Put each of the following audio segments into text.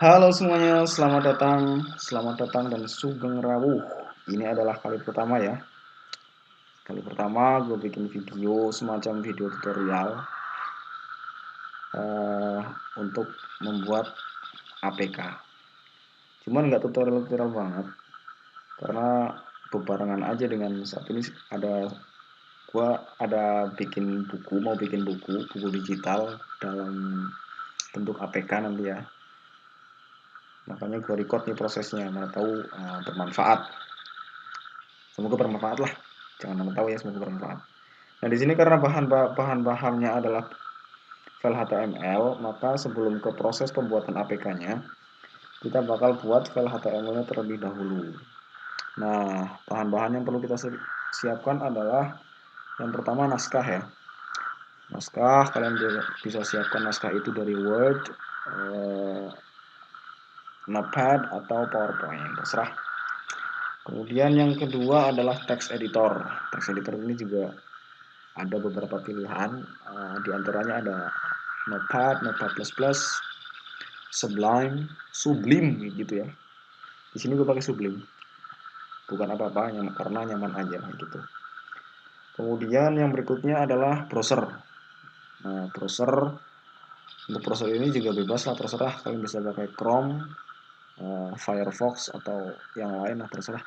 Halo semuanya, selamat datang dan sugeng rawuh. Ini adalah kali pertama ya. Kali pertama gue bikin video semacam video tutorial eh, untuk membuat APK. Cuman nggak tutorial banget, karena bebarengan aja dengan saat ini ada mau bikin buku digital dalam bentuk APK nanti ya. Makanya gue record nih prosesnya, mana tahu bermanfaat. Semoga bermanfaat lah. Jangan mana tahu ya, semoga bermanfaat. Nah, di sini karena bahan-bahannya adalah file HTML, maka sebelum ke proses pembuatan APK-nya, kita bakal buat file HTML-nya terlebih dahulu. Nah, bahan-bahan yang perlu kita siapkan adalah yang pertama naskah ya. Naskah, kalian bisa siapkan naskah itu dari Word, Notepad, atau PowerPoint, terserah. Kemudian yang kedua adalah text editor. Text editor ini juga ada beberapa pilihan, di antaranya ada Notepad, Notepad++, Sublime gitu ya. Di sini gue pakai Sublime, bukan apa-apa, karena nyaman aja gitu. Kemudian yang berikutnya adalah browser. Nah, untuk browser ini juga bebas lah, terserah kalian bisa pakai Chrome, Firefox atau yang lain lah, terserah.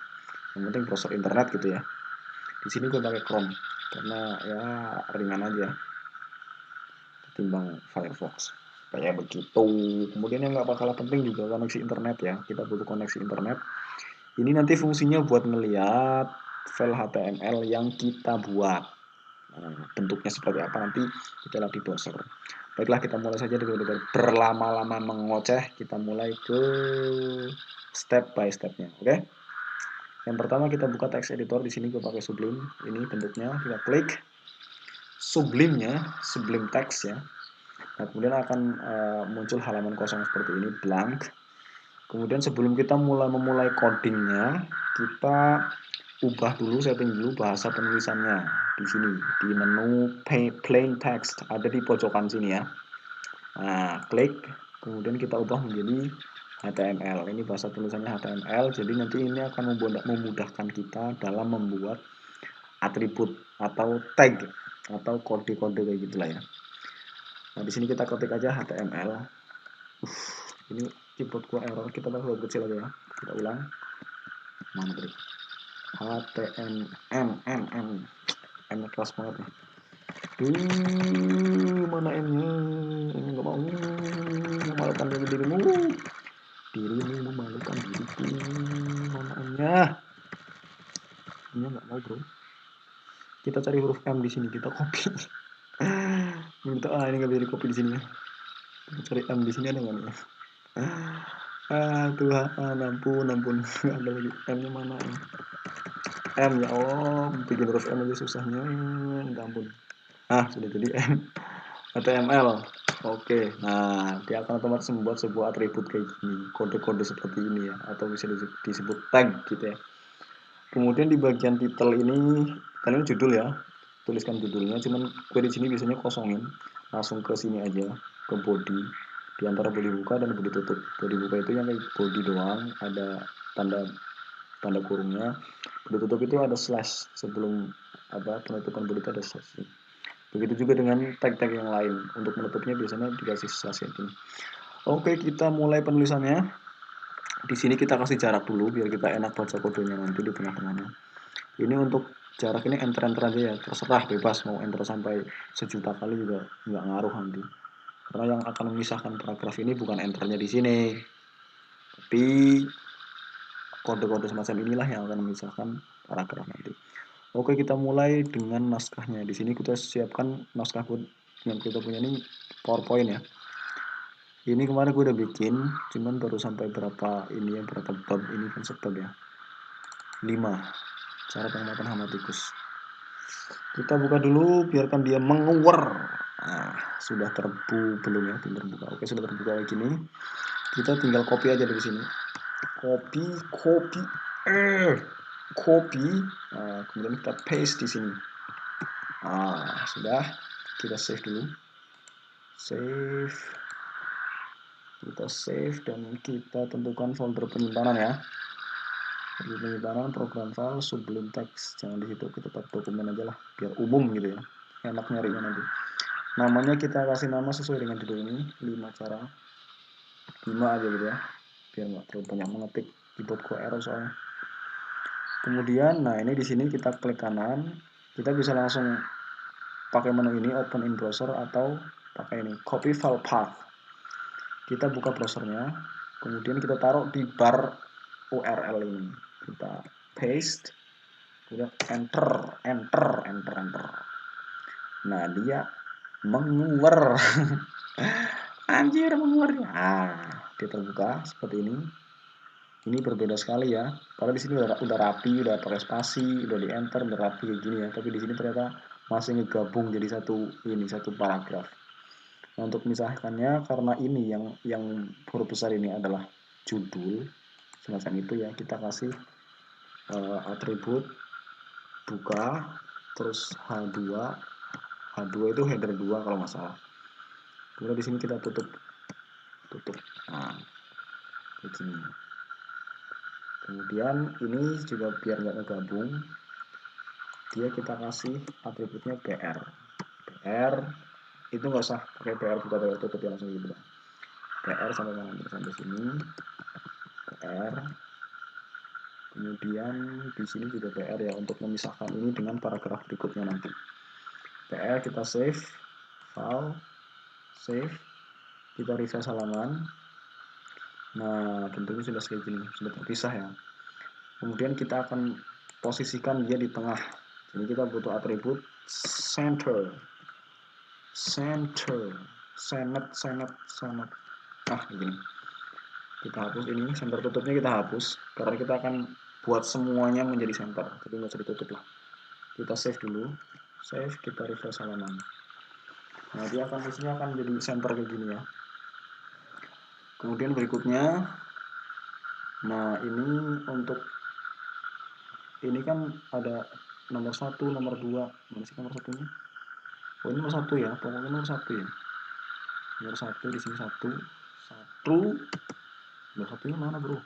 Yang penting browser internet gitu ya. Di sini gue pakai Chrome karena ya ringan aja ketimbang Firefox. Kayak begitu. Kemudian yang nggak kalah penting juga koneksi internet ya. Kita butuh koneksi internet. Ini nanti fungsinya buat ngeliat file HTML yang kita buat. Nah, bentuknya seperti apa nanti kita lihat di browser. Baiklah, kita mulai saja dengan berlama-lama mengoceh. Kita mulai ke step by stepnya, oke? Yang pertama kita buka text editor. Di sini gue pakai Sublime. Ini bentuknya, kita klik Sublime-nya, Sublime Text ya. Nah, kemudian akan muncul halaman kosong seperti ini, blank. Kemudian sebelum kita memulai codingnya, kita ubah dulu, setting dulu bahasa penulisannya. Di sini, di menu plain text, ada di pojokan sini ya. Nah, klik, kemudian kita ubah menjadi HTML. Ini bahasa tulisannya HTML, jadi nanti ini akan memudahkan kita dalam membuat atribut atau tag atau kode-kode kayak gitulah ya. Nah, di sini kita ketik aja HTML. Ini keyboard gua error, kita taruh kecil aja ya. Kita ulang. Mana tadi? HTML M keras banget nih. Mana M-nya? Ini nggak mau. Memalukan dirimu. Dirimu memalukan diriku. Mana M-nya? M-nya nggak mau, bro. Kita cari huruf M di sini, kita copy. Ini nggak bisa di copy di sini ya. Kita cari M di sini, ada nggak nih? Tuhan, ampun. Nggak ada lagi. M-nya mana ya? M, ya Allah, bikin huruf M aja susahnya. Minta ampun. Sudah jadi M. HTML. Oke, nah dia akan otomatis membuat sebuah atribut kayak gini, kode-kode seperti ini ya, atau bisa disebut tag gitu ya. Kemudian di bagian title ini, kan ini judul ya, tuliskan judulnya. Cuman gue di sini biasanya kosongin, langsung ke sini aja, ke body. Di antara body buka dan body tutup. Body buka itu yang kayak body doang, ada tanda kurungnya. Body tutup itu ada slash sebelum penutupan body itu ada slash. Begitu juga dengan tag-tag yang lain. Untuk menutupnya biasanya dikasih slash ini. Oke, kita mulai penulisannya. Di sini kita kasih jarak dulu biar kita enak baca kodenya nanti di tengah-tengahnya. Ini untuk jarak ini enter aja ya, terserah bebas mau enter sampai 1.000.000 kali juga nggak ngaruh nanti. Karena yang akan memisahkan paragraf ini bukan enternya di sini, tapi kode-kode semacam inilah yang akan memisahkan paragraf nanti. Oke, kita mulai dengan naskahnya. Di sini kita siapkan naskah yang kita punya ini PowerPoint ya. Ini kemarin gue udah bikin, cuman baru sampai berapa ini ya, berapa bab ini kan sebab ya. 5. Cara pengamatan hama tikus. Kita buka dulu, biarkan dia menguar. Nah, sudah belum ya, belum terbuka. Oke, sudah terbuka kayak gini. Kita tinggal copy aja dari sini. Copy. Nah, kemudian kita paste di sini. Sudah. Kita save dulu. Save. Kita save dan kita tentukan folder penyimpanan ya. Folder penyimpanan program file Sublime Text, jangan di situ, kita tetap dokumen aja lah biar umum gitu ya, enak nyarinya nanti. Namanya kita kasih nama sesuai dengan judul ini, 5 cara, 5 aja gitu ya, biar nggak terlalu banyak mengetik, keyboardku error soalnya. Kemudian, nah ini di sini kita klik kanan, kita bisa langsung pakai menu ini, open in browser, atau pakai ini, copy file path. Kita buka browsernya, kemudian kita taruh di bar URL ini, kita paste, kemudian enter. Nah dia menguar, anjir menguar, dia terbuka seperti ini. Ini berbeda sekali ya, karena di sini udah rapi, udah pakai spasi, udah di enter, udah rapi kayak gini ya. Tapi di sini ternyata masih ngegabung jadi satu paragraf. Nah, untuk memisahkannya, karena ini yang huruf besar ini adalah judul, semacam itu ya. Kita kasih atribut buka, terus H2 itu header 2 kalau nggak salah. Kemudian di sini kita tutup, nah begini. Kemudian ini juga biar nggak ngegabung, dia kita kasih atributnya br itu nggak usah pakai br buka br tutup ya, langsung gitu br sampai mana, sampai sini br. Kemudian di sini juga br ya, untuk memisahkan ini dengan paragraf berikutnya nanti. br kita save file, save, kita refresh halaman. Nah tentunya sudah kayak gini, sudah terpisah ya. Kemudian kita akan posisikan dia di tengah. Jadi kita butuh atribut center. Senet. Begini. Kita hapus ini, center tutupnya kita hapus, karena kita akan buat semuanya menjadi center. Jadi nggak usah ditutup lah. Kita save dulu, save, kita refresh halaman. Nah dia akan isinya akan jadi center kayak gini ya. Kemudian berikutnya, nah ini untuk ini kan ada nomor 1, nomor 2, mana sih nomor 1-nya? Oh ini nomor 1 ya, pokoknya nomor 1 ya. Nomor 1 di sini 1, nomor 1-nya mana bro?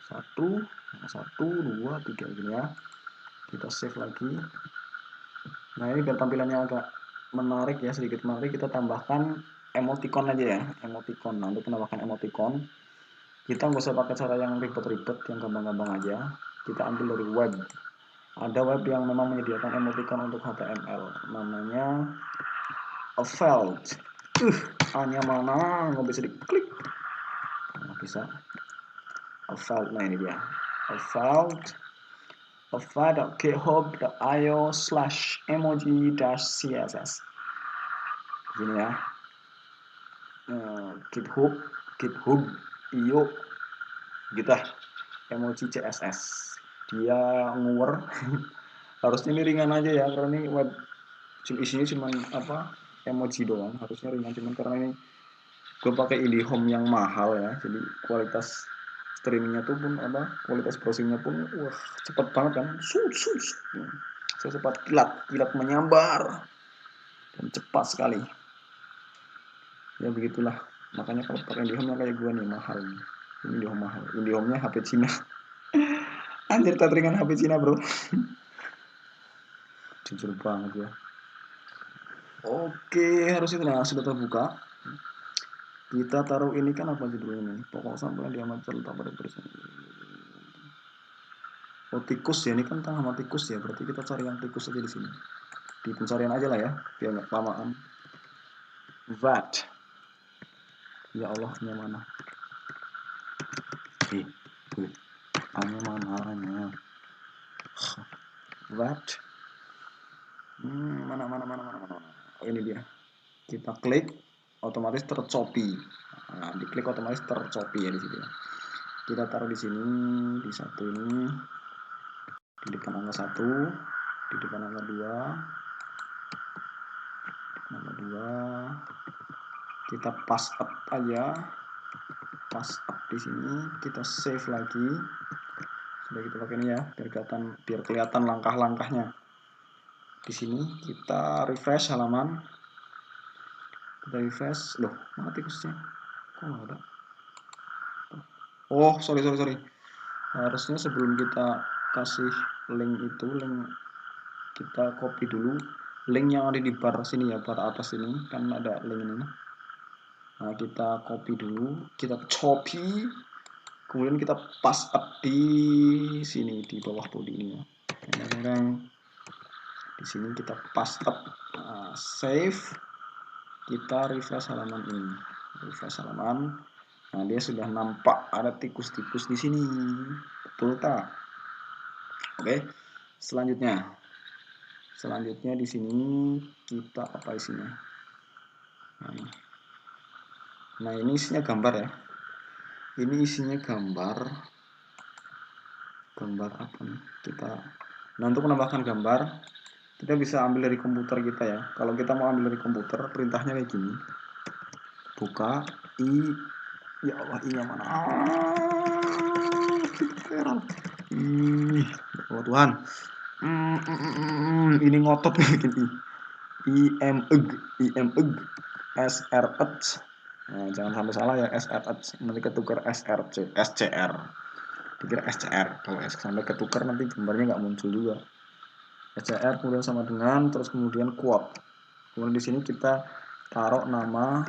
1, 2, 3 gini ya. Kita save lagi. Nah ini biar tampilannya agak menarik ya, sedikit menarik, kita tambahkan emoticon aja ya, emoticon. Nah untuk menambahkan emoticon, kita nggak usah pakai cara yang ribet-ribet, yang gampang-gampang aja. Kita ambil dari web. Ada web yang memang menyediakan emoticon untuk HTML, namanya Svelte. A-nya mana? Nggak bisa diklik. Nggak bisa. Svelte, nah ini dia. Svelte.github.io/emoji-css. Gini ya. GitHub io gitu, emoji CSS. Dia nguwer. Harusnya ini ringan aja ya, karena ini web isinya cuman emoji doang. Harusnya ringan, cuman karena ini gue pakai IndiHome yang mahal ya, jadi kualitas streamingnya tuh pun kualitas browsingnya pun cepet banget kan, saya cepat kilat menyambar dan cepat sekali ya, begitulah. Makanya kalau pakai IndiHome yang kayak gue nih mahal, ini IndiHome mahal, IndiHome-nya HP Cina. Anjir tetheringan HP Cina bro. Jujur banget ya. Oke, harus itu. Nah sudah terbuka, kita taruh ini kan apa judulnya ini, pokok sampah yang diamat terletak pada tulisan. Oh tikus ya, ini kan tengah sama tikus ya, berarti kita cari yang tikus aja di sini, di pencarian aja lah ya, biar nggak kelamaan. Vat, ya Allah, nya mana? Anya mana? Vat, mana? Oh ini dia. Kita klik, otomatis tercopy. Nah, diklik otomatis tercopy ya di sini. Kita taruh di sini, di satu ini, di depan angka 1, di depan angka 2, kita pass up aja, pass up di sini, kita save lagi. Sudah kita pakai ini ya, biar kelihatan langkah-langkahnya. Di sini kita refresh halaman, kita refresh, loh mana tikusnya? Oh, sorry. Harusnya sebelum kita kasih link itu, link kita copy dulu link yang ada di bar sini ya, bar atas ini kan ada link ini. Nah, kita copy dulu, kita copy, kemudian kita paste up di sini di bawah body ini ya. Di sini kita paste up, save, kita refresh halaman ini, refresh halaman. Nah, dia sudah nampak ada tikus-tikus di sini, betul tak? Oke, selanjutnya di sini kita apa isinya? Nah, ini isinya gambar ya. Ini isinya gambar apa nih? Nah, untuk menambahkan gambar, kita bisa ambil dari komputer kita ya. Kalau kita mau ambil dari komputer, perintahnya kayak gini. Buka ya Allah, i-nya mana? Oh Tuhan. Ini ngotot bikin imeg srh. Nah, jangan sampai salah ya, srh nanti ketukar scr. Dikira scr. Kalau sampai ketukar nanti gambarnya nggak muncul juga. scr kemudian sama dengan terus kemudian quote. Kemudian di sini kita taruh nama,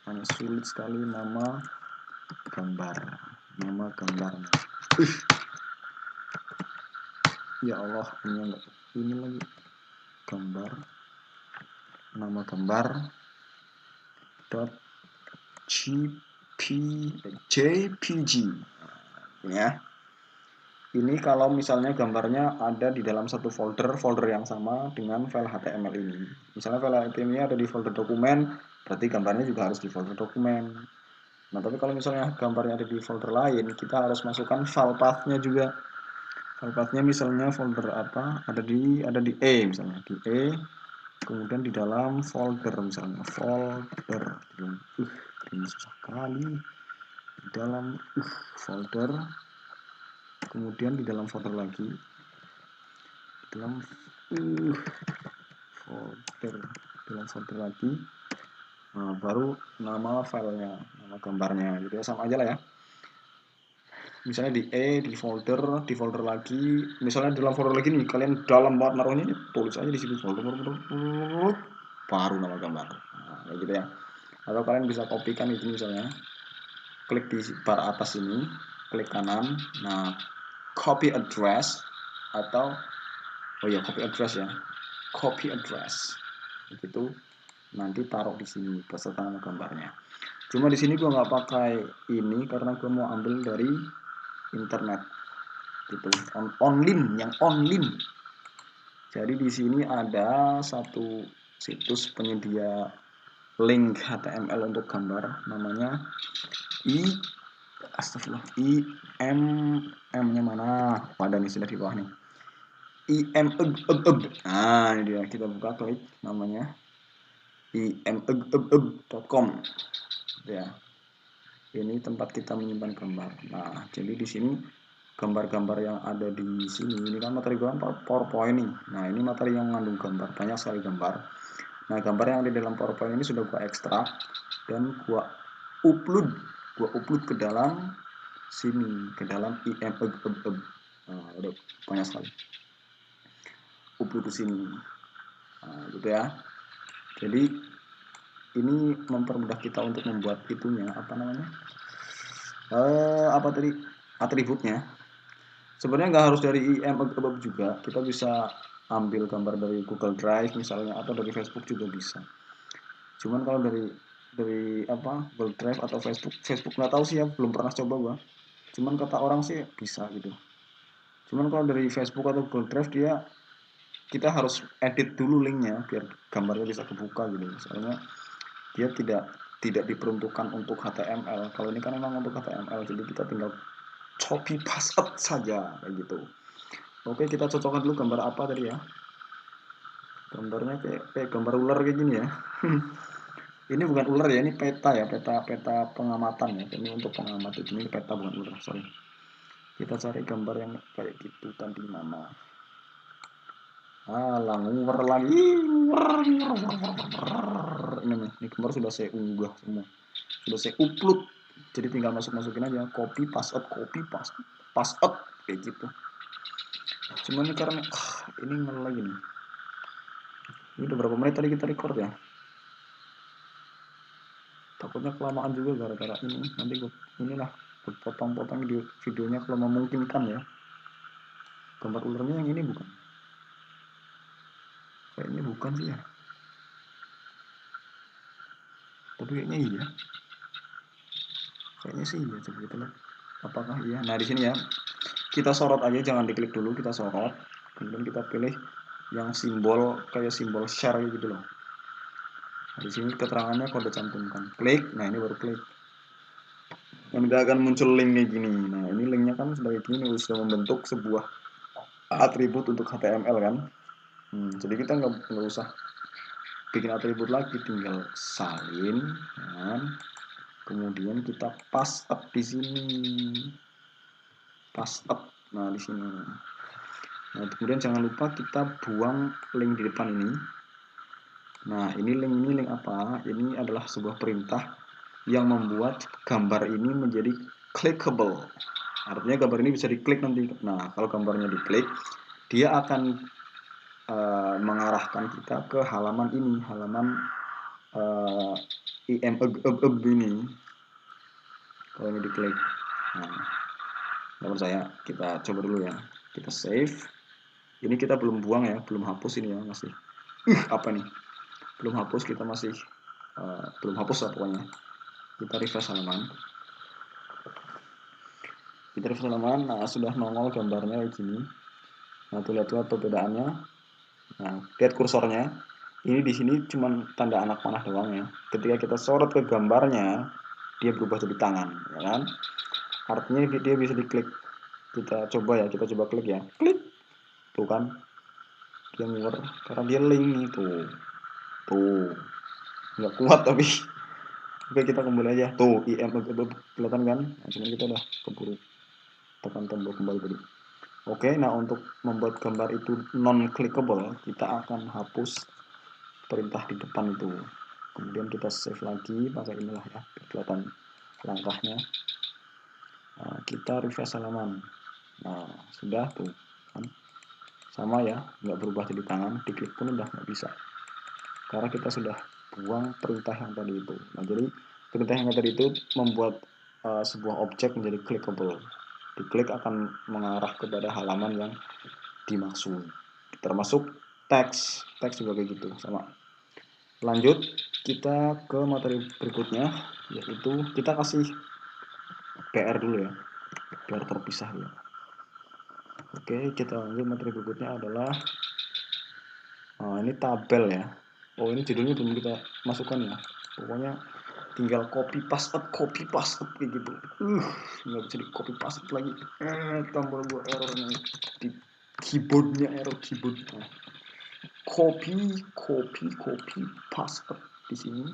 hanya sulit sekali, nama gambarnya. Ya Allah, ini lagi gambar, nama gambar .jpg ya. Ini kalau misalnya gambarnya ada di dalam satu folder yang sama dengan file HTML ini. Misalnya file HTML ini ada di folder dokumen, berarti gambarnya juga harus di folder dokumen. Nah, tapi kalau misalnya gambarnya ada di folder lain, kita harus masukkan file path-nya juga. File path-nya misalnya folder apa, ada di E misalnya, di E, kemudian di dalam folder misalnya, folder, ini susah sekali, di dalam folder, kemudian di dalam folder lagi, dalam folder lagi, nah baru nama filenya, nama gambarnya, gitu ya, sama aja lah ya. Misalnya di E, di folder lagi, misalnya dalam folder lagi nih, kalian dalam banget naruhnya, tulis aja di situ folder, baru nama gambar, nah, kayak gitu ya. Atau kalian bisa kopikan itu misalnya, klik di bar atas ini, klik kanan, nah copy address, atau copy address gitu, nanti taruh di sini beserta nama gambarnya. Cuma di sini gue nggak pakai ini karena gue mau ambil dari internet gitu, online. Jadi di sini ada satu situs penyedia link HTML untuk gambar, namanya IM-nya mana? Pada nih sudah di bawah nih. Nah, ini dia, kita buka, klik namanya imeg.com ya. Ini tempat kita menyimpan gambar. Nah, jadi di sini gambar-gambar yang ada di sini, ini kan materi gambar PowerPoint nih. Nah, ini materi yang mengandung gambar, banyak sekali gambar. Nah, gambar yang ada di dalam PowerPoint ini sudah gua ekstrak dan gua upload ke dalam sini, ke dalam imeg. Nah, udah banyak sekali. Upload ke sini. Nah, gitu ya. Jadi ini mempermudah kita untuk membuat itunya, apa namanya? Atributnya. Sebenarnya nggak harus dari imeg juga, kita bisa ambil gambar dari Google Drive misalnya, atau dari Facebook juga bisa. Cuman kalau dari Google Drive atau Facebook nggak tahu sih ya, belum pernah coba gua. Cuman kata orang sih bisa gitu. Cuman kalau dari Facebook atau Google Drive kita harus edit dulu linknya biar gambarnya bisa kebuka gitu. Soalnya dia tidak diperuntukkan untuk HTML. Kalau ini kan memang untuk HTML, jadi kita tinggal copy paste saja kayak gitu. Oke, kita cocokkan dulu gambar apa tadi ya. Gambarnya kayak gambar ular kayak gini ya. Ini bukan ular ya, ini peta ya, peta pengamatan ya. Ini untuk pengamat, ini peta bukan ular, sorry. Kita cari gambar yang kayak gitu tadi mana. Nguwer lagi. Ini gambar sudah saya unggah semua. Sudah saya upload. Jadi tinggal masukin aja, copy paste up kayak gitu. Cuman ini karena ini lagi nih. Ini udah berapa menit tadi kita record ya? Takutnya kelamaan juga gara-gara ini. Nanti inilah potong-potong di videonya kalau memungkinkan ya. Gambar ularnya yang ini bukan? Kayaknya bukan sih ya. Tapi kayaknya iya. Kayaknya sih iya, coba kita lihat. Apakah iya? Nah, di sini ya. Kita sorot aja, jangan diklik dulu, kita sorot. Kemudian kita pilih yang simbol kayak simbol share gitu loh. Nah, di sini keterangannya kode cantumkan. Klik. Nah, ini baru klik. Nanti akan muncul link kayak gini. Nah, ini linknya kan sudah kayak gini, sudah membentuk sebuah atribut untuk HTML kan. Jadi kita nggak usah bikin atribut lagi, tinggal salin, kan? Kemudian kita paste up di sini, paste up. Nah, di sini. Nah, kemudian jangan lupa kita buang link di depan ini. Nah, ini link apa? Ini adalah sebuah perintah yang membuat gambar ini menjadi clickable. Artinya gambar ini bisa diklik nanti. Nah, kalau gambarnya diklik, dia akan mengarahkan kita ke halaman ini, halaman ini. Kalau ini diklik. Nah, menurut saya kita coba dulu ya. Kita save. Ini kita belum buang ya, belum hapus ini ya, masih. Apa nih? Belum hapus, kita masih belum hapus lah pokoknya. Kita refresh halaman. Nah, sudah nongol gambarnya kayak gini. Nah, tuh lihat perbedaannya. Nah, lihat kursornya. Ini di sini cuma tanda anak panah doang ya. Ketika kita sorot ke gambarnya, dia berubah jadi tangan, ya kan? Artinya dia bisa diklik. Kita coba klik ya. Klik. Tuh kan. Dia nguwer karena dia link nih tuh. Nggak kuat tapi. Oke, kita kembali aja. Tuh, kelihatan kan? Nah, cuman kita udah keburu tekan tombol kembali tadi. Oke, nah untuk membuat gambar itu non-clickable, kita akan hapus perintah di depan itu. Kemudian kita save lagi, pakai inilah ya, kelihatan langkahnya. Nah, kita refresh halaman. Nah, sudah tuh kan. Sama ya, nggak berubah jadi tangan, diklik pun udah nggak bisa. Karena kita sudah buang perintah yang tadi itu. Nah, jadi perintah yang tadi itu membuat sebuah objek menjadi clickable. Diklik akan mengarah kepada halaman yang dimaksud. Termasuk teks juga kayak gitu sama. Lanjut kita ke materi berikutnya, yaitu kita kasih PR dulu ya, biar terpisah ya. Oke, kita lanjut. Materi berikutnya adalah ini tabel ya. Oh, ini judulnya belum kita masukkan ya. Pokoknya tinggal copy paste kayak gitu. Nggak bisa di copy paste lagi. Tombol gua errornya di keyboardnya, error keyboard. Copy paste di sini.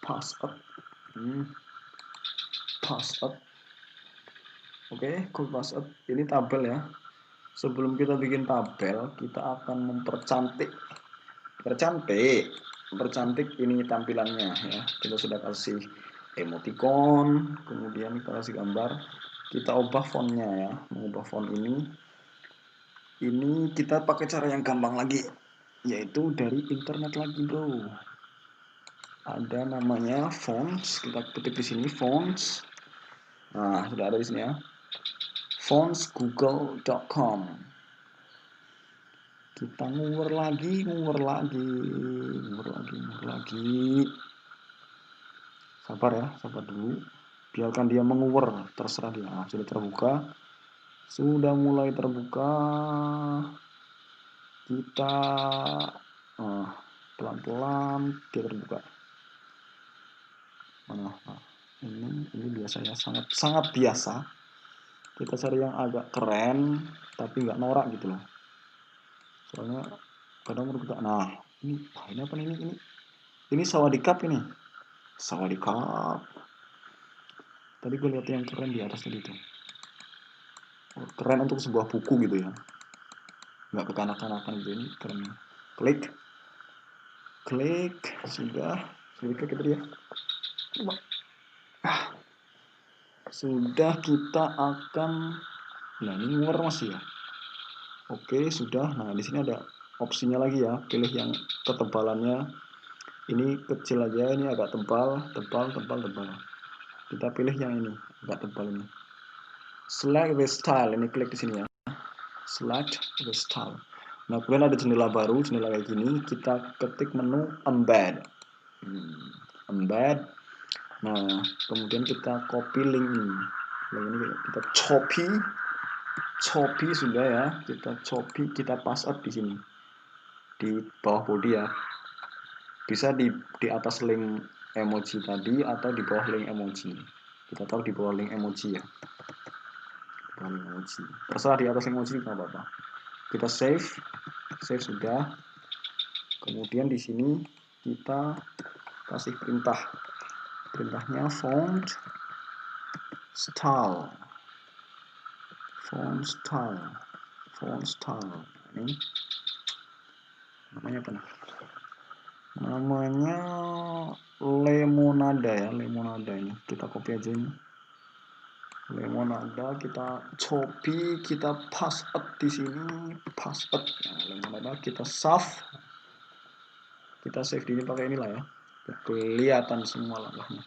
Paste up. Oke, copy paste up. Ini tabel ya. Sebelum kita bikin tabel, kita akan mempercantik ini tampilannya ya. Kita sudah kasih emoticon, kemudian kita kasih gambar. Kita ubah fontnya ya. Mengubah font ini kita pakai cara yang gampang lagi, yaitu dari internet lagi, bro. Ada namanya fonts. Kita ketik di sini fonts. Nah, sudah ada di sini ya. fontsgoogle.com. Kita nguwer lagi. Sabar dulu. Biarkan dia menguwer, terserah dia. Nah, sudah terbuka. Sudah mulai terbuka. Kita pelan-pelan dia terbuka. Ini biasa ya, sangat biasa. Kita cari yang agak keren tapi nggak norak gitu loh. Soalnya kadang menurut kita, ini apa nih, ini sawadikap ini. Sawadikap. Tadi gue lihat yang keren di atas tadi tuh. Keren untuk sebuah buku gitu ya. Nggak kekanak-kanakan gitu, ini keren. Klik, sudah klik itu dia. Sudah, kita akan, nah ini war masih ya. Oke, sudah. Nah, di sini ada opsinya lagi ya. Pilih yang ketebalannya. Ini kecil aja, ini agak tebal, tebal. Kita pilih yang ini, agak tebal ini. Select the style. Ini klik di sini ya. Select the style. Nah, kemudian ada jendela baru, jendela kayak gini. Kita ketik menu embed. Embed. Nah, kemudian kita copy link ini. Link ini kita copy sudah ya. Kita copy, kita paste up di sini. Di bawah body ya. Bisa di atas link emoji tadi atau di bawah link emoji. Kita taruh di bawah link emoji ya. Bawah link emoji. Terserah di atas link emoji nggak apa-apa. Kita save sudah. Kemudian di sini kita kasih perintah. Perintahnya font style. Ini namanya apa nih? Namanya Lemonada ya, Lemonada ini. Kita copy aja ini. Lemonada kita copy, kita paste up di sini, paste up. Nah, Lemonada kita save. Kita save ini pakai inilah ya. Kelihatan semua langkahnya.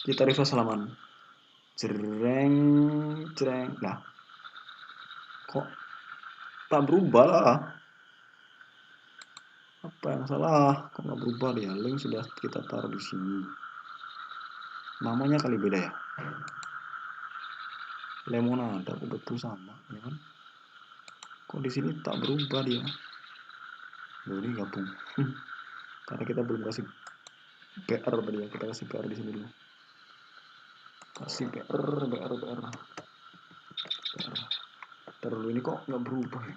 Kita refresh halaman. Jreng. Nah, kok tak berubah lah? Apa yang salah? Kok nggak berubah dia? Link sudah kita taruh di sini. Namanya kali beda ya. Lemonada kok betul sama, ya kan? Kok di sini tak berubah dia? Ini gabung. Karena kita belum kasih BR tadi ya, kita kasih BR di sini dulu. Kasih BR. Terlalu ini kok nggak berubah ya?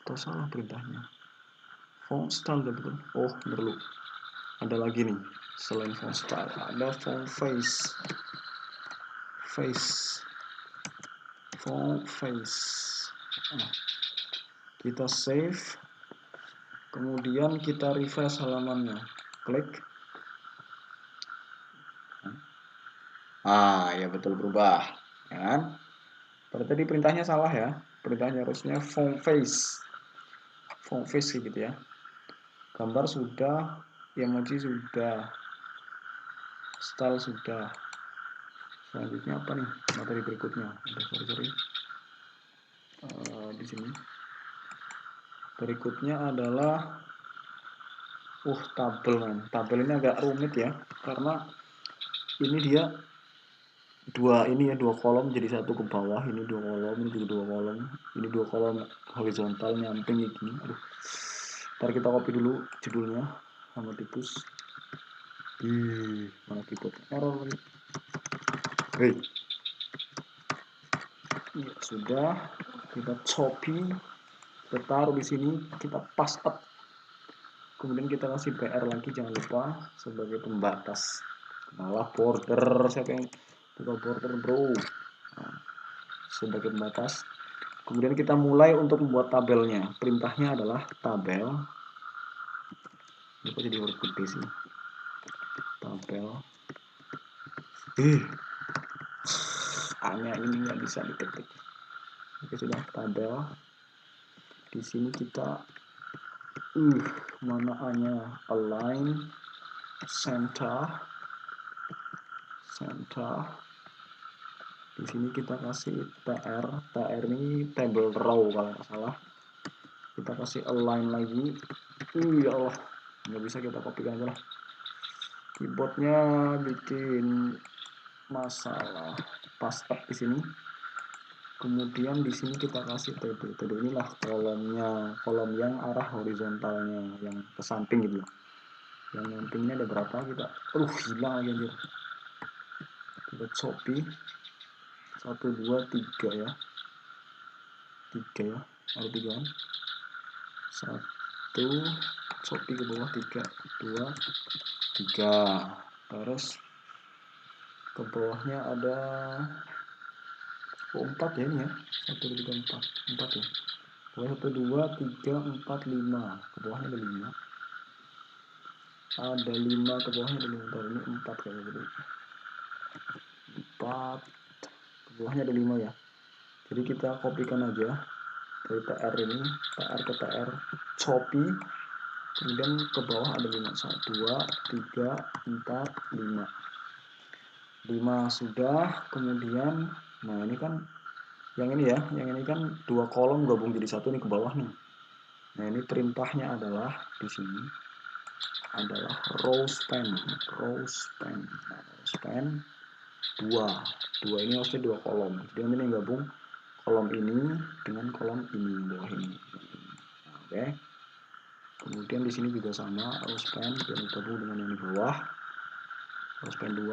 Atau salah perintahnya? Font style betul. Oh, perlu. Ada lagi nih, selain font style, ada font face. Font face. Nah, kita save. Kemudian kita refresh halamannya. Klik. Ya betul berubah. Ya kan? Pada tadi perintahnya salah ya. Perintahnya harusnya font face. Font face gitu ya. Gambar sudah, emoji sudah, style sudah. Selanjutnya apa nih? Materi berikutnya. Sorry. Di sini. Berikutnya adalah tabel kan. Tabel ini agak rumit ya, karena ini dia dua kolom jadi satu ke bawah, ini dua kolom, ini juga dua kolom, ini dua kolom horizontal nyamping gini. Aduh. Ntar kita copy dulu judulnya sama tipus. Mana keyboard error lagi. Ya, sudah, kita copy, kita taruh di sini, kita paste up. Kemudian kita kasih PR lagi, jangan lupa sebagai pembatas. Malah border, siapa yang buka border bro? Nah, sebagai pembatas. Kemudian kita mulai untuk membuat tabelnya. Perintahnya adalah tabel. Ini kok jadi huruf gede sih? Tabel. Hanya ini nggak bisa diketik. Oke, sudah tabel. Di sini kita mana A-nya? Align, center. Di sini kita kasih TR ini table row kalau nggak salah. Kita kasih align lagi. Ya Allah, nggak bisa, kita kopikan aja lah. Keyboardnya bikin masalah. Paste up di sini. Kemudian di sini kita kasih table inilah kolomnya, kolom yang arah horizontalnya, yang ke samping gitu. Yang nyampingnya ada berapa kita? Hilang lagi anjir. Kita copy 1 2 3 ya. 3 ya. Ada 3 kan? 1 copy ke bawah, 3 2 3. Terus ke bawahnya ada 4 ya ini ya. 1 2 3 4 ya. Bawah 1 2 3 4 5. Ke bawahnya ada 5. Ada 5 ke bawahnya ada 5. Ini 4 kayaknya gitu. 4, bawahnya ada 5 ya. Jadi kita kopikan aja dari TR ini, TR ke TR copy, kemudian ke bawah ada 5, 1, 2, 3, 4, 5. 5 sudah, kemudian nah ini kan yang ini ya, yang ini kan 2 kolom gabung jadi satu nih ke bawah nih. Nah ini perintahnya adalah di sini adalah row span. Nah, row span 2 ini harusnya 2 kolom. Jadi ini yang gabung kolom ini dengan kolom ini bawah ini. Nah, oke. Kemudian di sini juga sama row span yang gabung dengan yang di bawah. Row span 2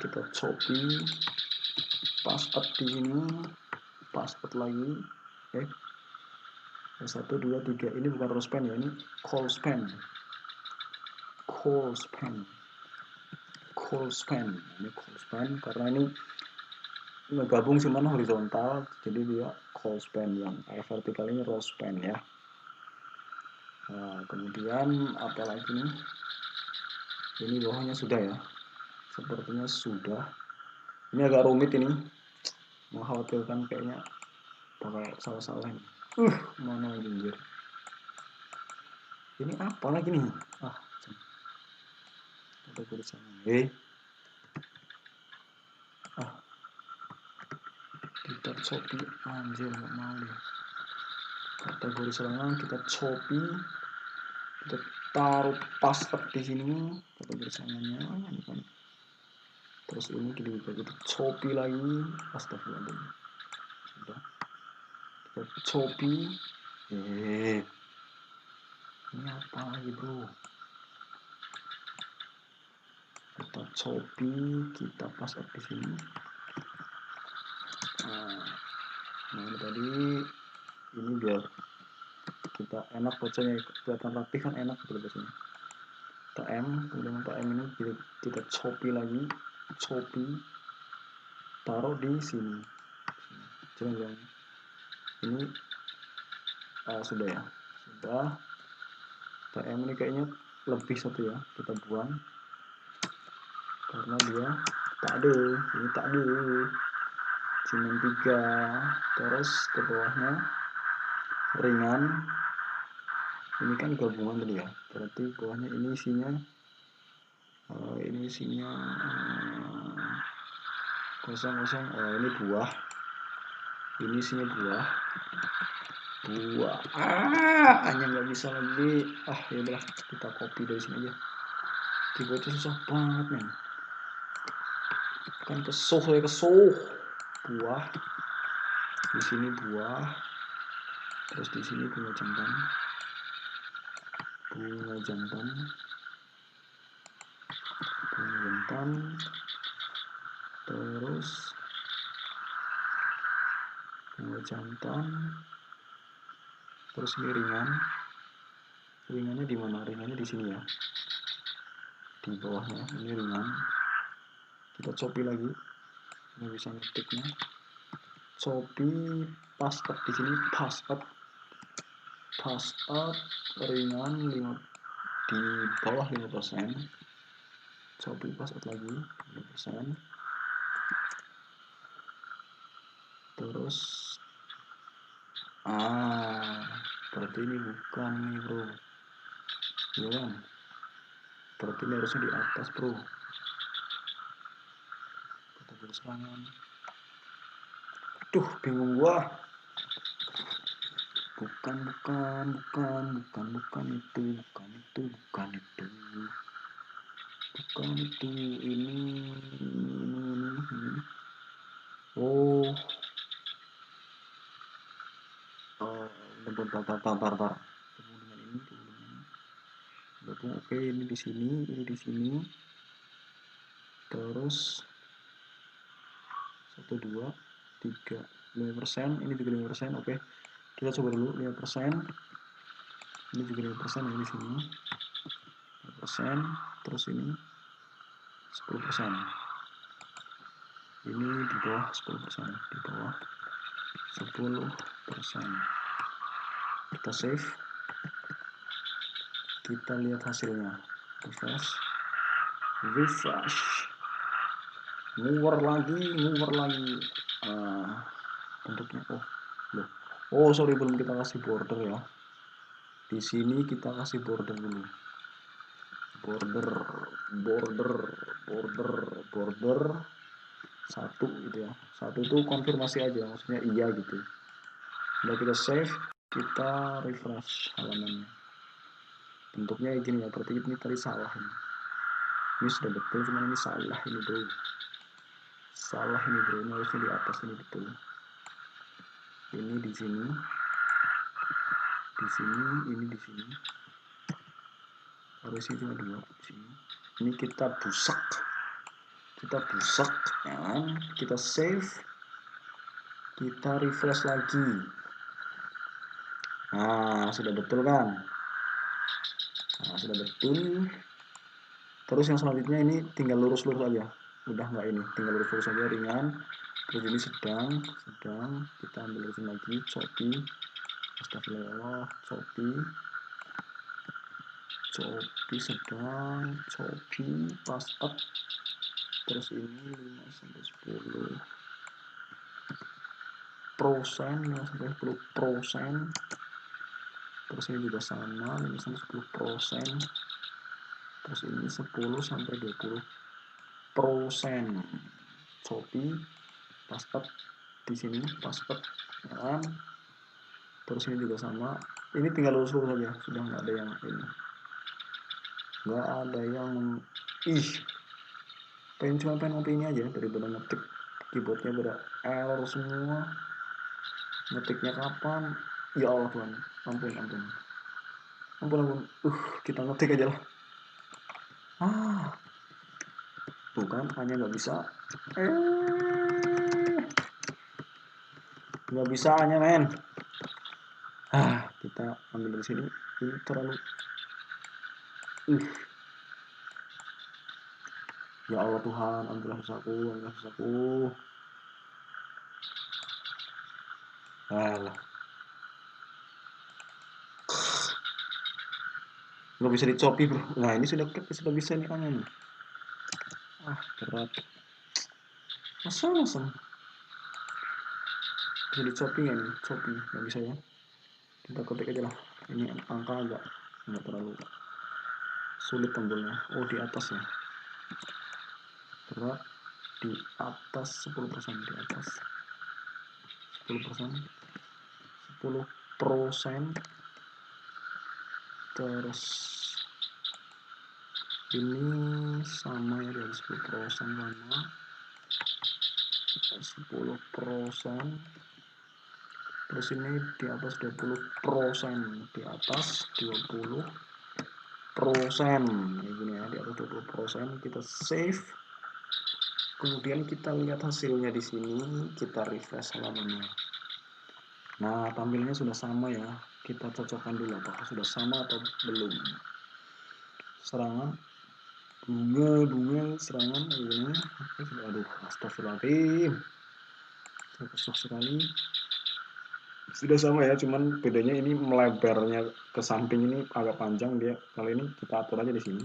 kita copy, paste up di sini, paste up lagi. Oke. 1, 2, 3 ini bukan row span ya, ini call span. Call span ini call span karena ini ngegabung cuman horizontal, jadi dia call span. Yang vertikal ini row span ya. Nah, kemudian apa lagi nih, ini bawahnya sudah ya, sepertinya sudah. Ini agak rumit ini, mengkhawatirkan kayaknya pakai salah-salah ini. Mana anjir, ini apa lagi nih, ada tulisannya. Kita copy, anjir nggak mau deh. Kategori serangan kita copy, kita taruh paste di sini kategori serangannya ini kan. Terus ini kita copy lagi, astagfirullahaladzim. Sudah, kita copy. Ini apa lagi bro? Kita copy, kita paste di sini. Nah ini tadi, ini biar kita enak bacanya, kelihatan rapi kan, enak gitu bacanya. TM, kemudian TM ini kita copy lagi, copy, taruh di sini. Jangan ini sudah ya, sudah. TM ini kayaknya lebih satu ya, kita buang karena dia tak ada, ini tak ada, cuma 3. Terus ke bawahnya ringan, ini kan gabungan tadi ya, berarti bawahnya ini isinya kosong. Ini buah, ini isinya buah. Hanya nggak bisa lagi. Ya udah, kita copy dari sini aja. Dibaca susah banget men. Kan kesuh. Buah. Di sini buah. Terus di sini bunga jantan. Terus bunga jantan. Terus ini ringan. Ringannya di mana? Ringannya di sini ya. Di bawahnya ini ringan. Kita copy lagi. Ini bisa ngetiknya. Copy, paste up di sini, paste up ringan 5 di bawah 5%. Copy, paste up lagi 5%. Terus berarti ini bukan nih bro, ya kan? Berarti ini harusnya di atas bro. Kategori serangan. Bingung gua. Bukan itu. Ini. Bentar. Oke, ini di sini. Terus 1, 2, 3, 5%. Ini juga 5%. Oke, kita coba dulu 5%. Ini juga 5%, ini di sini 5%. Terus ini 10%. Ini di bawah 10%. Di bawah 10%. Kita save. Kita lihat hasilnya. Refresh. nguwer lagi. Bentuknya sorry, belum kita kasih border ya. Di sini kita kasih border dulu. Border satu gitu ya. Satu itu konfirmasi aja, maksudnya iya gitu. Sudah kita save, kita refresh halamannya. Bentuknya gini ya, berarti ini tadi salah ini. Ini sudah betul, cuma ini salah ini bro. Ini harusnya di atas ini betul. Ini di sini, ini di sini. Harusnya cuma dua di sini. Ini kita busak, ya kan? Kita save, kita refresh lagi. Nah, sudah betul kan? Terus yang selanjutnya ini tinggal lurus-lurus aja. Udah nggak ini, tinggal lurus-lurus aja, ringan. Terus ini sedang kita ambil lurusin lagi, copy. Astagfirullah, copy sedang, copy, paste up. Terus ini 5-10%, 5-10%. Terus ini juga sama, 5-10%. Terus ini 10-20%. Copy, paste di sini, paste ya. Terus ini juga sama. Ini tinggal lurus-lurus saja, sudah nggak ada yang ini. Nggak ada yang pengen ngopi ini aja daripada ngetik keyboardnya pada error semua. Ngetiknya kapan? Ya Allah Tuhan, ampun. Kita ngetik aja lah. Tuh kan, hanya nggak bisa. Nggak bisa hanya men. Kita ambil dari sini. Ini terlalu. Ya Allah Tuhan, ampunilah dosaku. Alah. Nggak bisa dicopi bro. Nah ini sudah bisa nih kangen. Berat. Masa bisa dicopi nggak nih? Copi nggak bisa ya. Kita ketik aja lah. Ini angka agak nggak terlalu sulit tombolnya. Di atas ya. Berat di atas 10%, di atas 10%. Terus ini sama ya, dari 10% mana 10%. Terus ini di atas 20%, di atas 20%. Ini ya, di atas 20%. Kita save. Kemudian kita lihat hasilnya di sini, kita refresh halamannya. Nah, tampilannya sudah sama ya. Kita cocokkan dulu apakah sudah sama atau belum. Serangan bunga serangan ini. Aduh, astagfirullahaladzim. Susah sekali. Sudah sama ya, cuman bedanya ini melebarnya ke samping ini agak panjang dia. Kalau ini kita atur aja di sini.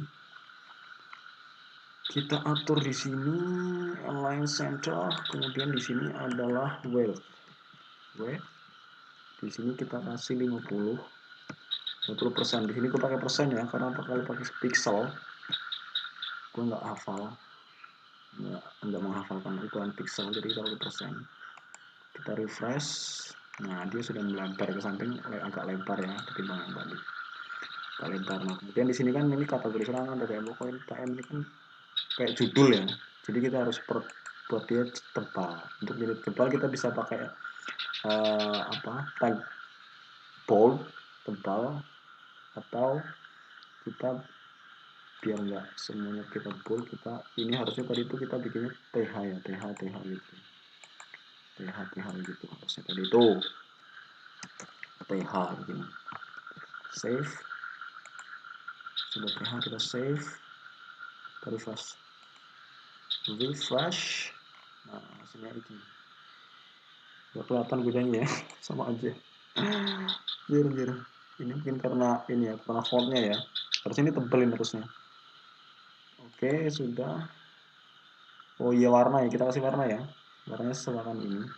Kita atur di sini align center, kemudian di sini adalah width. Di sini kita kasih 50%. Di sini gue pakai persen ya, karena kalau pakai pixel gue nggak hafal, nggak menghafalkan ukuran pixel, jadi kita pakai persen. Kita refresh. Nah, dia sudah melebar ke samping, agak lebar ya ketimbang yang tadi. Agak lebar. Nah, kemudian di sini kan ini kategori serangan dari Emocoin TM ini kan kayak judul ya. Jadi kita harus buat dia tebal. Untuk jadi tebal kita bisa pakai tag bold tebal, atau kita biar nggak semuanya kita bold, kita ini harusnya tadi itu kita bikinnya TH ya, TH gitu. TH gitu harusnya tadi itu TH begini. Save. Sudah TH kita save. Refresh. Nah, hasilnya ini. Gak kelihatan bedanya ya, sama aja. Jir. Ini mungkin karena ini ya, karena fontnya ya. Harusnya ini tebelin terusnya. Oke, sudah. Oh iya, warna ya, kita kasih warna ya. Warnanya sesuaikan ini.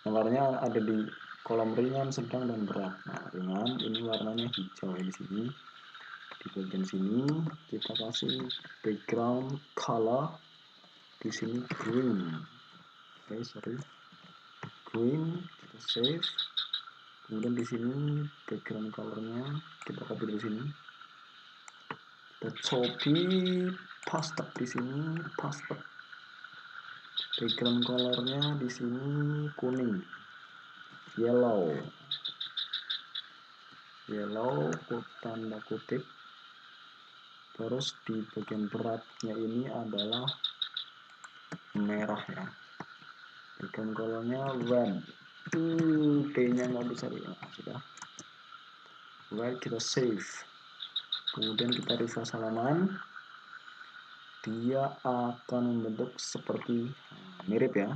Nah, warnanya ada di kolom ringan, sedang, dan berat. Nah, ringan ini warnanya hijau ya di sini. Di bagian sini kita kasih background color, di sini green. Oke, sorry, green, kita save. Kemudian di sini background colornya kita copy dari sini. Kita copy, paste di sini, paste. Background colornya di sini kuning, yellow, tanda kutip. Terus di bagian beratnya ini adalah merah ya. Background colornya red. D-nya nggak bisa di, nah, sudah. Red, kita save. Kemudian kita refresh halaman. Dia akan membentuk seperti mirip ya.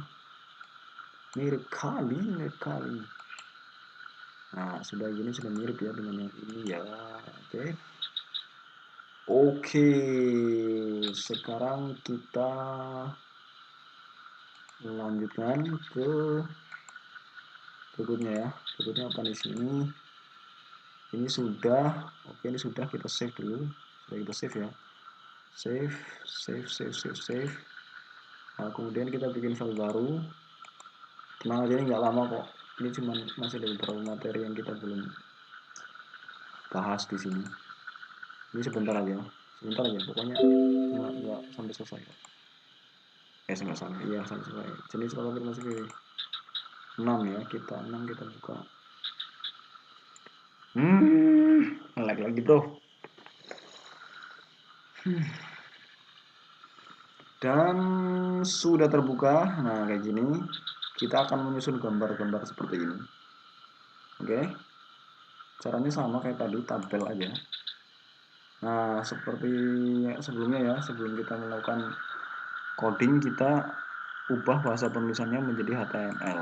Mirip kali. Nah, sudah gini sudah mirip ya dengan yang ini ya. Oke. Sekarang kita melanjutkan ke berikutnya ya. Berikutnya apa di sini? Ini sudah. Oke, ini sudah, kita save dulu. Sudah kita save ya. Save. Nah, kemudian kita bikin file baru. Tenang aja, ini nggak lama kok. Ini cuma masih ada beberapa materi yang kita belum bahas di sini. Ini sebentar aja. Pokoknya nggak sampai selesai. Sampai selesai. Jenis kalau masih pilih 6 ya. Kita 6 kita buka. Lagi bro. Dan sudah terbuka. Nah, kayak gini. Kita akan menyusun gambar-gambar seperti ini. Oke. Caranya sama kayak tadi, tabel aja. Nah, seperti sebelumnya ya, sebelum kita melakukan coding, kita ubah bahasa penulisannya menjadi HTML.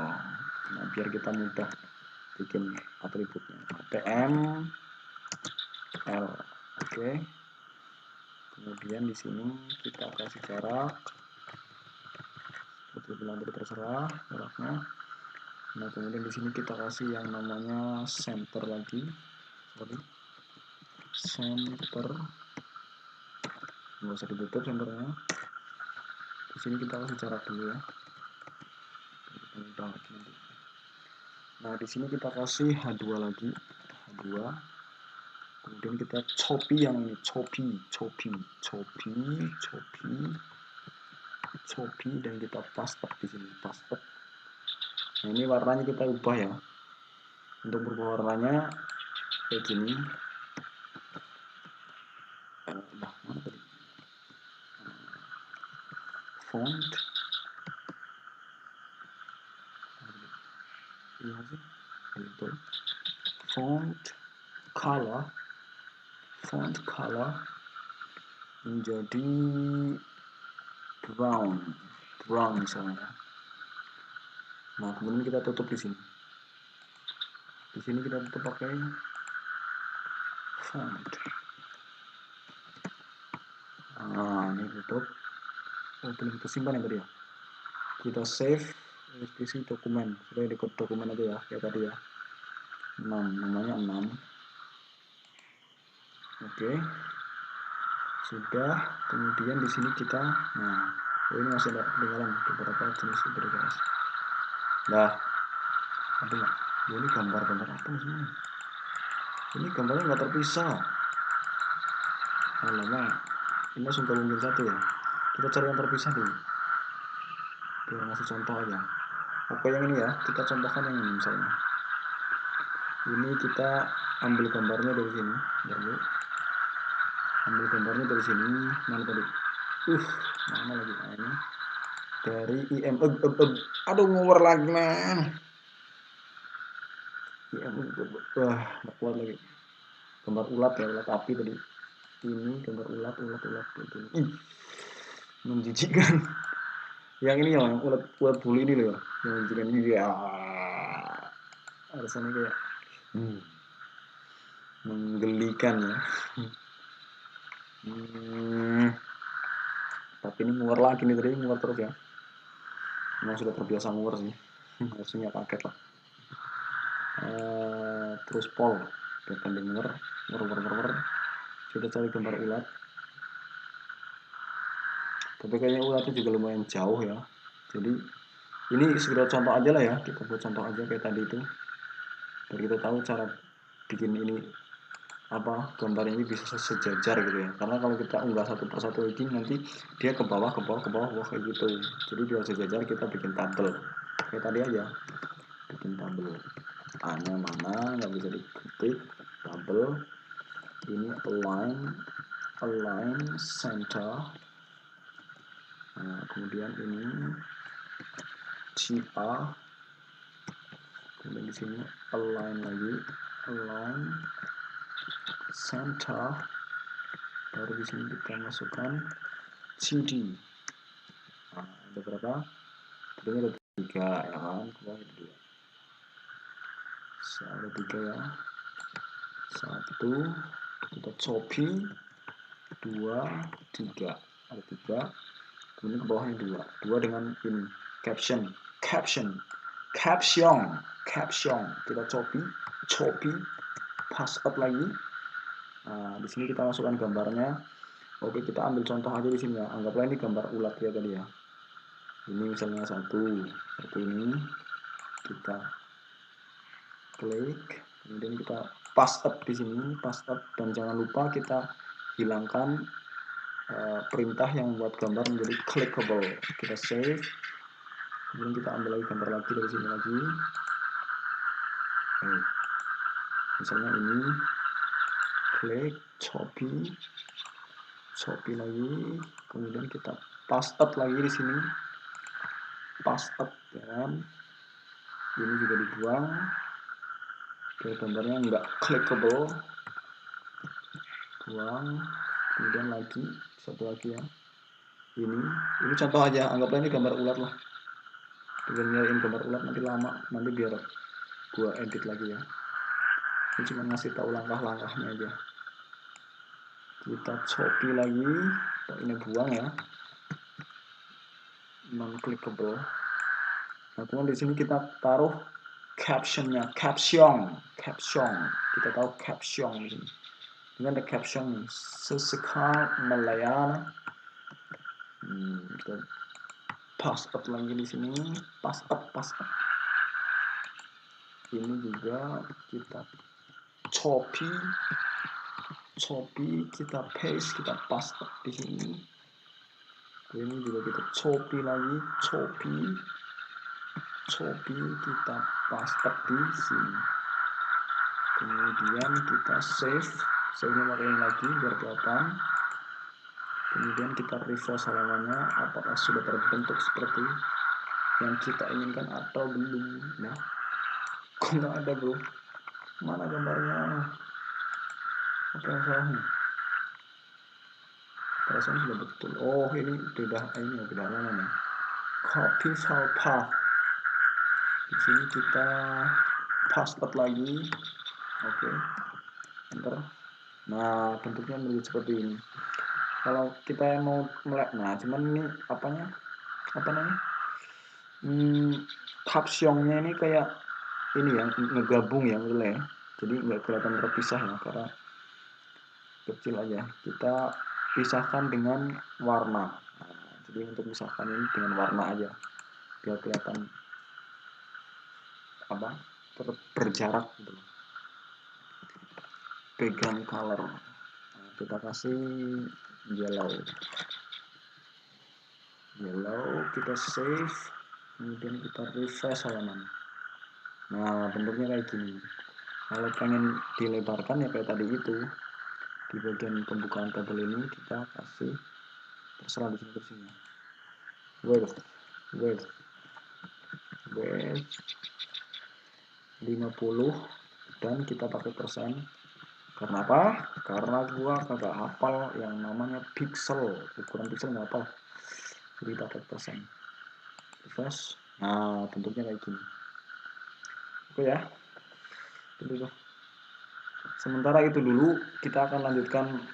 Nah, biar kita mudah bikin atributnya. HTML. Oke. Kemudian di sini kita kasih jarak. Seperti bilang tadi, terserah jaraknya. Nah, kemudian di sini kita kasih yang namanya center lagi. Center. Nggak usah ditutup centernya. Di sini kita kasih jarak dulu ya. Nah, di sini kita kasih H2 lagi. H2. Kemudian kita copy yang ini, copy, dan kita paste di sini, paste. Nah, ini warnanya kita ubah ya. Untuk berubah warnanya kayak gini. Mana tadi? Font. Iya sih. Itu. Font color menjadi brown misalnya. Nah, kemudian kita tutup di sini. Di sini kita tutup pakai font. Nah, ini tutup. Belum kita simpan yang tadi ya. Kita save isi dokumen. Sudah di dokumen aja ya, kayak tadi ya. 6, namanya 6. Oke. Sudah. Kemudian di sini kita, nah, ini masih ada kedengaran beberapa jenis guys. Nah, ada nggak? Ini gambar-gambar apa sebenarnya? Ini gambarnya nggak terpisah. Alamak, ini langsung gabungin satu ya. Kita cari yang terpisah dulu. Biar ngasih contoh aja. Oke, yang ini ya, kita contohkan yang ini misalnya. Ini kita ambil gambarnya dari sini, lalu ambil gambarnya dari sini. Mana tadi? Mana lagi? Nah, ini dari IM. Aduh, ngover lagi man. IM. Nggak kuat lagi. Gambar ulat ya, ulat api tadi. Ini gambar ulat gitu. Menjijikkan. Yang ini ya, yang ulat bulu ini loh, yang menjijikkan ini ya. Rasanya kayak menggelikan ya. Tapi ini nguar lagi nih, tadi nguar terus ya. Memang sudah terbiasa nguar sih. Harusnya kaget lah. Terus pol, depending nguar. Kita cari gambar ulat. Tapi kayaknya ulatnya juga lumayan jauh ya. Jadi ini sekedar contoh aja lah ya. Kita buat contoh aja kayak tadi itu. Biar kita tahu cara bikin ini apa gambar ini bisa sejajar gitu ya, karena kalau kita unggah satu persatu ini nanti dia ke bawah kayak gitu. Jadi biar sejajar kita bikin tabel kayak tadi aja, bikin tabel A-nya mana nggak bisa diketik, tabel ini align center. Nah, kemudian ini GA, kemudian di sini align lagi, align center, baru di sini kita masukkan CD. Nah, ada berapa? Tentunya ada 3 ya kan, keluar ada 2. Ada 3 ya. 1 kita copy, 2, 3. Ada 3. Kemudian ke bawahnya 2 dengan in caption. Kita copy, paste up lagi. Nah, di sini kita masukkan gambarnya. Oke, kita ambil contoh aja di sini ya. Anggaplah ini gambar ulat ya tadi ya. Ini misalnya satu ini kita klik, kemudian kita paste up di sini, dan jangan lupa kita hilangkan perintah yang buat gambar menjadi clickable. Kita save, kemudian kita ambil lagi gambar lagi dari sini lagi. Misalnya ini klik, copy lagi, kemudian kita paste up lagi di sini, paste up ya kan. Ini juga dibuang biar gambarnya nggak clickable, buang. Kemudian lagi satu lagi ya, ini contoh aja, anggaplah ini gambar ulat lah. Dengan nyariin gambar ulat nanti lama, nanti biar gua edit lagi ya. Ini cuma ngasih tahu langkah-langkahnya aja. Kita copy lagi, ini buang ya, non clickable. Nah, kemudian di sini kita taruh captionnya, caption. Kita taruh caption di sini. Ini ada caption sesekal Malaya. Kita paste up lagi di sini, paste up. Ini juga kita copy, kita paste, kita paste up di sini. Ini juga kita copy lagi, kita paste up di sini. Kemudian kita save-nya pakai lagi biar kelihatan. Kemudian kita refresh halamannya, apakah sudah terbentuk seperti yang kita inginkan atau belum. Nah, kok nggak ada bro, mana gambarnya, apa yang salah nih? Perasaan sudah betul. Oh, ini beda namanya, copy file path. Di sini kita paste lagi. Oke, enter. Nah, bentuknya menjadi seperti ini. Kalau kita mau melek, nah cuman ini apa namanya, captionnya ini kayak ini ya, ngegabung ya betul ya, jadi nggak kelihatan terpisah ya, karena kecil aja. Kita pisahkan dengan warna. Nah, jadi untuk pisahkan ini dengan warna aja biar kelihatan apa, berjarak gitu. Background color, nah, kita kasih yellow, kita save, kemudian kita refresh halaman. Nah, bentuknya kayak gini. Kalau pengen dilebarkan ya kayak tadi itu, di bagian pembukaan tabel ini kita kasih terserah di sini. Width 50 dan kita pakai persen. Karena apa? Karena gua kagak hafal yang namanya pixel, ukuran pixel nggak hafal, jadi pakai persen. Refresh. Nah, bentuknya kayak gini. Oke ya, itu. Sementara itu dulu, kita akan lanjutkan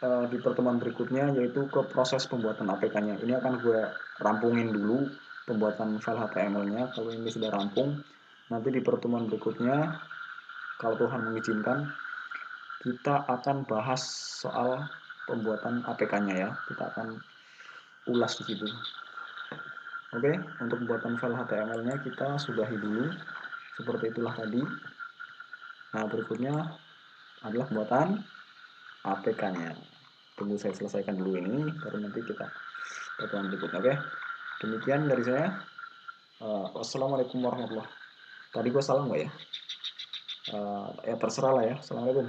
di pertemuan berikutnya, yaitu ke proses pembuatan APK-nya. Ini akan gue rampungin dulu pembuatan file HTML-nya. Kalau ini sudah rampung, nanti di pertemuan berikutnya, kalau Tuhan mengizinkan, kita akan bahas soal pembuatan APK-nya ya. Kita akan ulas di situ. Oke, untuk pembuatan file HTML-nya kita sudahi dulu. Seperti itulah tadi. Nah, berikutnya adalah pembuatan APK-nya. Tunggu saya selesaikan dulu ini, baru nanti kita pertemuan berikutnya. Oke, demikian dari saya. Wassalamualaikum warahmatullahi wabarakatuh. Tadi gue salah nggak ya? Ya terserah lah ya. Assalamualaikum.